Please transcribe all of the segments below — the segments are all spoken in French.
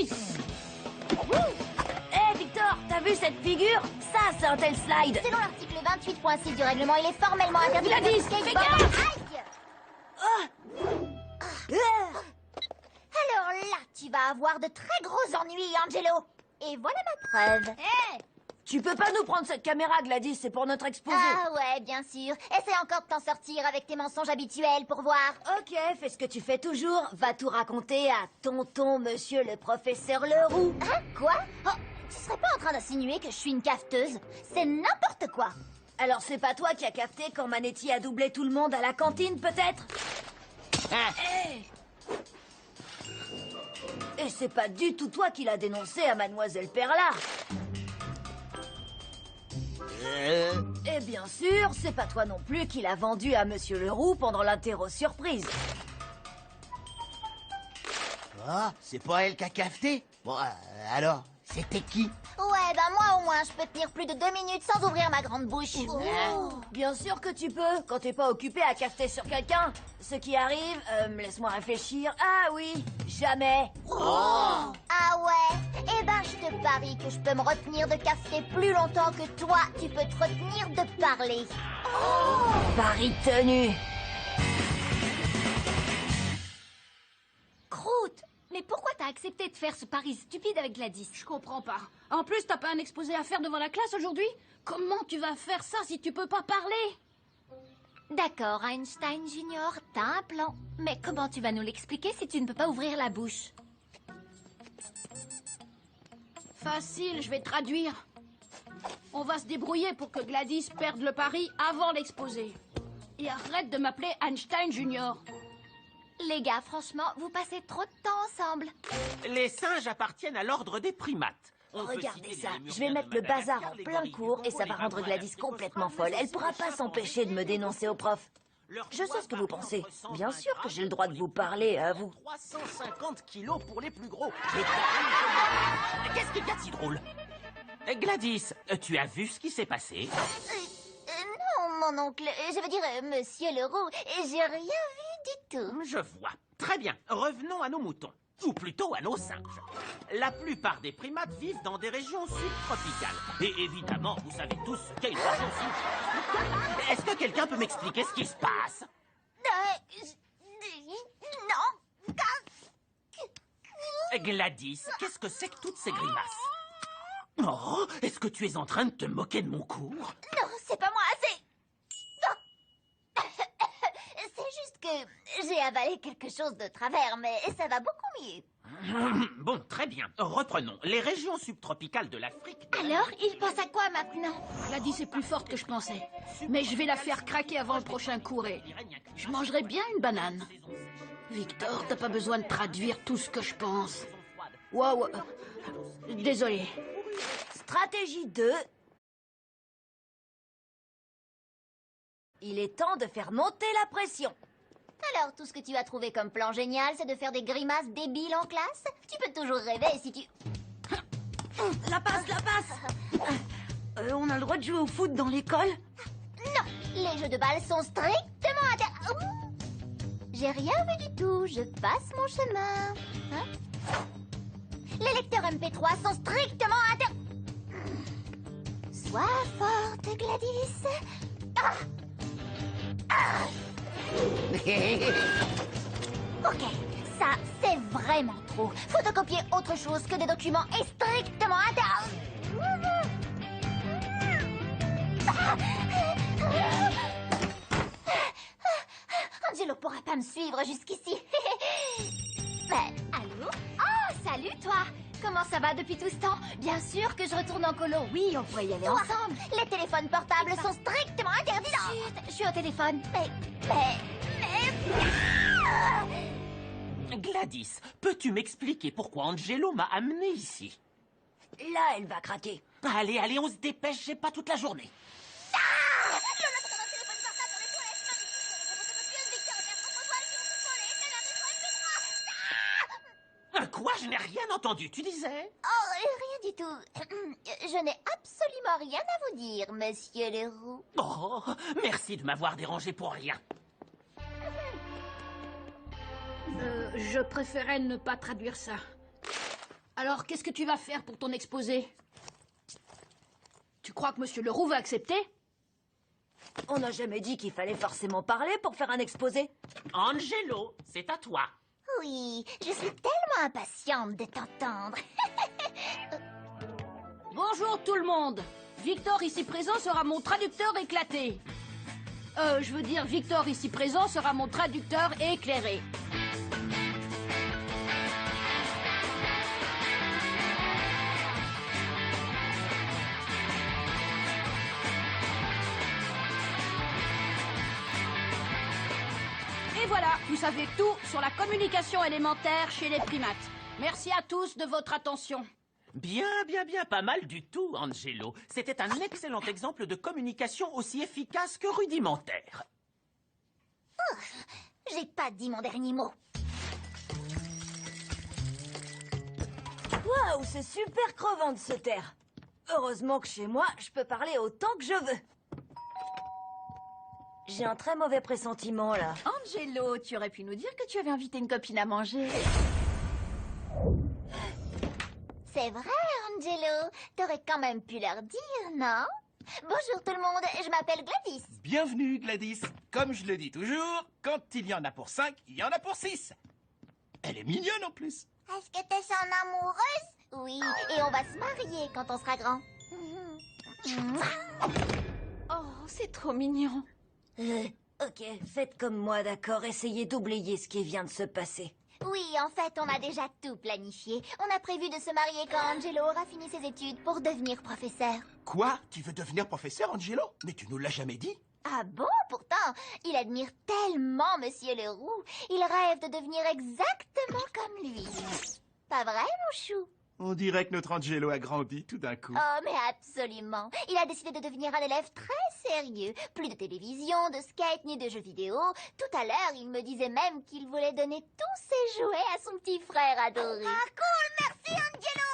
Gladys! Hé, Victor, t'as vu cette figure? Ça, c'est un tel slide. Selon l'article 28.6 du règlement, il est formellement interdit Gladys, de skateboard. fais gaffe! Aïe! Alors là, tu vas avoir de très gros ennuis, Angelo. Et voilà ma preuve. Hé, tu peux pas nous prendre cette caméra, Gladys, c'est pour notre exposé. Ah ouais, bien sûr. Essaie encore de t'en sortir avec tes mensonges habituels pour voir. Ok, fais ce que tu fais toujours. Va tout raconter à tonton, monsieur le professeur Leroux. Hein? Quoi? Oh, tu serais pas en train d'insinuer que je suis une cafeteuse? C'est n'importe quoi. Alors c'est pas toi qui as capté quand Manetti a doublé tout le monde à la cantine, peut-être? Hey. Et c'est pas du tout toi qui l'as dénoncé à Mademoiselle Perla. Et bien sûr, c'est pas toi non plus qui l'a vendu à Monsieur Leroux pendant l'interro surprise. Ah, c'est pas elle qui a cafeté? Bon, alors, c'était qui? Ouais, ben moi au moins, je peux tenir plus de 2 minutes sans ouvrir ma grande bouche. Bien sûr que tu peux, quand t'es pas occupé à cafeter sur quelqu'un. Ce qui arrive, laisse-moi réfléchir. Ah oui, jamais. Ah ouais? Eh ben, je te parie que je peux me retenir de cafeter plus longtemps que toi, tu peux te retenir de parler. Pari tenu. Croûte! Mais pourquoi t'as accepté de faire ce pari stupide avec Gladys? Je comprends pas. En plus, t'as pas un exposé à faire devant la classe aujourd'hui? Comment tu vas faire ça si tu peux pas parler? D'accord, Einstein Junior, t'as un plan. Mais comment tu vas nous l'expliquer si tu ne peux pas ouvrir la bouche? Facile, je vais traduire. On va se débrouiller pour que Gladys perde le pari avant l'exposé. Et arrête de m'appeler Einstein Junior. Les gars, franchement, vous passez trop de temps ensemble. Les singes appartiennent à l'ordre des primates. On peut Regardez citer ça, les je vais lémuriens mettre de le bazar en Madagascar, les plein gorilles cours du et ça Congo, va les rendre babouins Gladys d'Afrique complètement australe, folle. mais Elle aussi pourra les pas chimpanzés, s'empêcher de me les dénoncer au prof. Leur Je sais poids ce que vous varie pensez. entre 120 Bien sûr que j'ai le grammes droit de pour vous les parler, à vous. 350 kilos pour les plus gros. Qu'est-ce qu'il y a de si drôle? Gladys, tu as vu ce qui s'est passé? Non, mon oncle, je veux dire, monsieur Leroux, j'ai rien vu du tout. Je vois. Très bien. Revenons à nos moutons. Ou plutôt à nos singes. La plupart des primates vivent dans des régions subtropicales. Et évidemment, vous savez tous ce qu'est une région subtropicale. Est-ce que quelqu'un peut m'expliquer ce qui se passe? Non. Gladys, qu'est-ce que c'est que toutes ces grimaces? Oh, est-ce que tu es en train de te moquer de mon cours? Non, c'est pas moi, c'est... C'est juste que j'ai avalé quelque chose de travers, mais ça va beaucoup mieux. Bon, très bien. Reprenons. Les régions subtropicales de l'Afrique... Alors, il pense à quoi maintenant? Gladys est plus forte que je pensais. Mais je vais la faire craquer avant le prochain cours et je mangerai bien une banane. Victor, t'as pas besoin de traduire tout ce que je pense. Waouh. Désolé. Stratégie 2. Il est temps de faire monter la pression. Alors, tout ce que tu as trouvé comme plan génial, c'est de faire des grimaces débiles en classe? Tu peux toujours rêver si tu... La passe, la passe. On a le droit de jouer au foot dans l'école? Non, les jeux de balle sont strictement J'ai rien vu du tout, je passe mon chemin. Hein? Les lecteurs MP3 sont strictement Sois forte, Gladys. Ah! Ah! Ok, ça, c'est vraiment trop. Photocopier autre chose que des documents est strictement Angelo pourra pas me suivre jusqu'ici. Allô? Oh, salut toi! Comment ça va depuis tout ce temps? Bien sûr que je retourne en colo. Oui, on pourrait y aller ensemble. Les téléphones portables sont strictement interdits. Chut, je suis au téléphone. Gladys, peux-tu m'expliquer pourquoi Angelo m'a amené ici? Là, elle va craquer. Allez, allez, on se dépêche, j'ai pas toute la journée. Quoi? Je n'ai rien entendu, tu disais? Oh, rien du tout. Je n'ai absolument rien à vous dire, monsieur Leroux. Oh, merci de m'avoir dérangé pour rien. Je préférais ne pas traduire ça. Alors, qu'est-ce que tu vas faire pour ton exposé? Tu crois que Monsieur Leroux va accepter? On n'a jamais dit qu'il fallait forcément parler pour faire un exposé. Angelo, c'est à toi. Oui, je suis tellement impatiente de t'entendre. Bonjour tout le monde. Victor ici présent sera mon traducteur éclaté. Je veux dire, Victor ici présent sera mon traducteur éclairé. Et voilà, vous savez tout sur la communication élémentaire chez les primates. Merci à tous de votre attention. Bien, pas mal du tout, Angelo. C'était un excellent exemple de communication aussi efficace que rudimentaire. J'ai pas dit mon dernier mot. Waouh, c'est super crevant de se taire. Heureusement que chez moi, je peux parler autant que je veux. J'ai un très mauvais pressentiment, là. Angelo, tu aurais pu nous dire que tu avais invité une copine à manger. C'est vrai, Angelo. T'aurais quand même pu leur dire, non? Bonjour tout le monde, je m'appelle Gladys. Bienvenue, Gladys. Comme je le dis toujours, quand il y en a pour 5, il y en a pour 6. Elle est mignonne en plus. Est-ce que t'es son amoureuse? Oui, et on va se marier quand on sera grand. Oh, c'est trop mignon. Ok, faites comme moi, d'accord. Essayez d'oublier ce qui vient de se passer. Oui, en fait, on a déjà tout planifié. On a prévu de se marier quand Angelo aura fini ses études pour devenir professeur. Quoi? Tu veux devenir professeur, Angelo? Mais tu nous l'as jamais dit. Ah bon? Pourtant, il admire tellement Monsieur Leroux. Il rêve de devenir exactement comme lui. Pas vrai, mon chou? On dirait que notre Angelo a grandi tout d'un coup. Oh, mais absolument. Il a décidé de devenir un élève très sérieux. Plus de télévision, de skate, ni de jeux vidéo. Tout à l'heure, il me disait même qu'il voulait donner tous ses jouets à son petit frère adoré. Ah, cool! Merci, Angelo!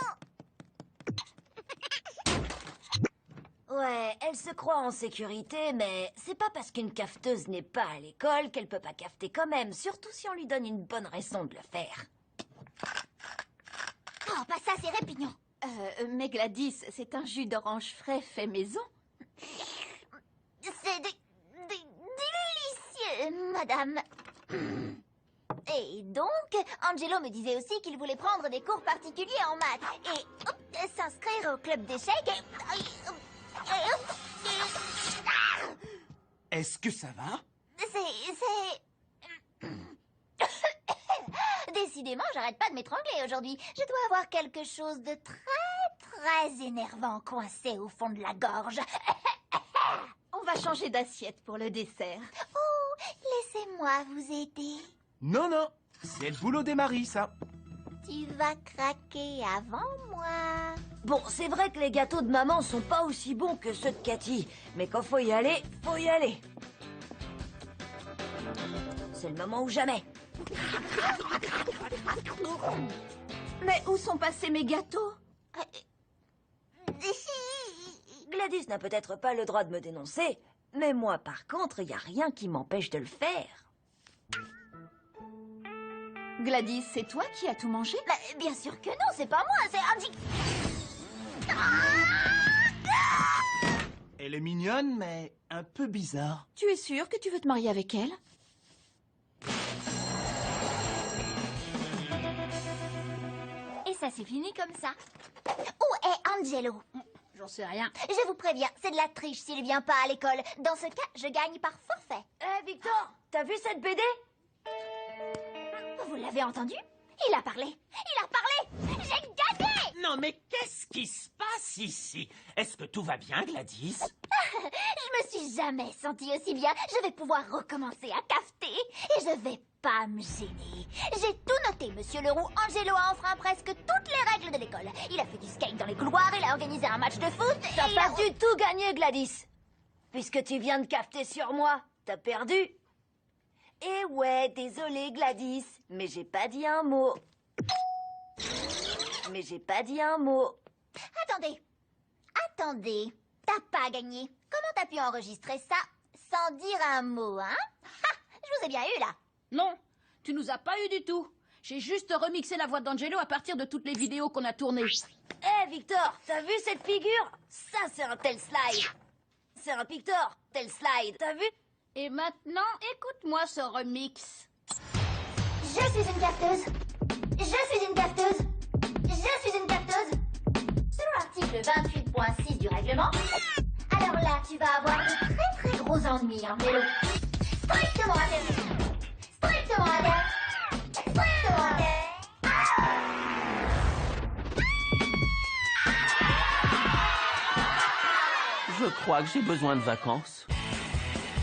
Ouais, elle se croit en sécurité, mais c'est pas parce qu'une cafeteuse n'est pas à l'école qu'elle peut pas cafeter quand même, surtout si on lui donne une bonne raison de le faire. Oh, bah ça, c'est répugnant. Mais Gladys, c'est un jus d'orange frais fait maison. C'est délicieux, madame. Et donc, Angelo me disait aussi qu'il voulait prendre des cours particuliers en maths et s'inscrire au club d'échecs Est-ce que ça va? Décidément, j'arrête pas de m'étrangler aujourd'hui. Je dois avoir quelque chose de très énervant coincé au fond de la gorge. On va changer d'assiette pour le dessert. Oh, laissez-moi vous aider. Non, non. C'est le boulot des maris, ça. Tu vas craquer avant moi. Bon, c'est vrai que les gâteaux de maman sont pas aussi bons que ceux de Cathy, mais quand faut y aller, faut y aller. C'est le moment ou jamais. Mais où sont passés mes gâteaux? Gladys n'a peut-être pas le droit de me dénoncer, mais moi, par contre, il y a rien qui m'empêche de le faire. Gladys, c'est toi qui as tout mangé? Bah, bien sûr que non, c'est pas moi, c'est Angie. Elle est mignonne, mais un peu bizarre. Tu es sûre que tu veux te marier avec elle? Et ça s'est fini comme ça. Où est Angelo? J'en sais rien. Je vous préviens, c'est de la triche s'il vient pas à l'école. Dans ce cas, je gagne par forfait. Victor, t'as vu cette BD? Vous l'avez entendu? Il a parlé. Il a parlé. J'ai gagné. Non, mais qu'est-ce qui se passe ici? Est-ce que tout va bien, Gladys? Je me suis jamais sentie aussi bien. Je vais pouvoir recommencer à cafeter et je vais pas me gêner. J'ai tout noté, Monsieur Leroux. Angelo a enfreint presque toutes les règles de l'école. Il a fait du skate dans les couloirs, il a organisé un match de foot. T'as et pas du tout gagné, Gladys. Puisque tu viens de cafeter sur moi, t'as perdu. Eh ouais, désolé, Gladys, mais j'ai pas dit un mot. Mais j'ai pas dit un mot. Attendez. T'as pas gagné. Comment t'as pu enregistrer ça sans dire un mot, hein? Ha! Je vous ai bien eu, là. Non, tu nous as pas eu du tout. J'ai juste remixé la voix d'Angelo à partir de toutes les vidéos qu'on a tournées. Hé, Victor, t'as vu cette figure? Ça, c'est un tel slide. C'est un Pictor, tel slide. T'as vu? Et maintenant, écoute-moi ce remix. Je suis une cafeteuse. Je suis une cafeteuse. Je suis une cafeteuse. Selon l'article 28.6 du règlement, alors là, tu vas avoir de très très gros ennuis, Angelo. Strictement interdit. Strictement interdit. Strictement interdit. Je crois que j'ai besoin de vacances.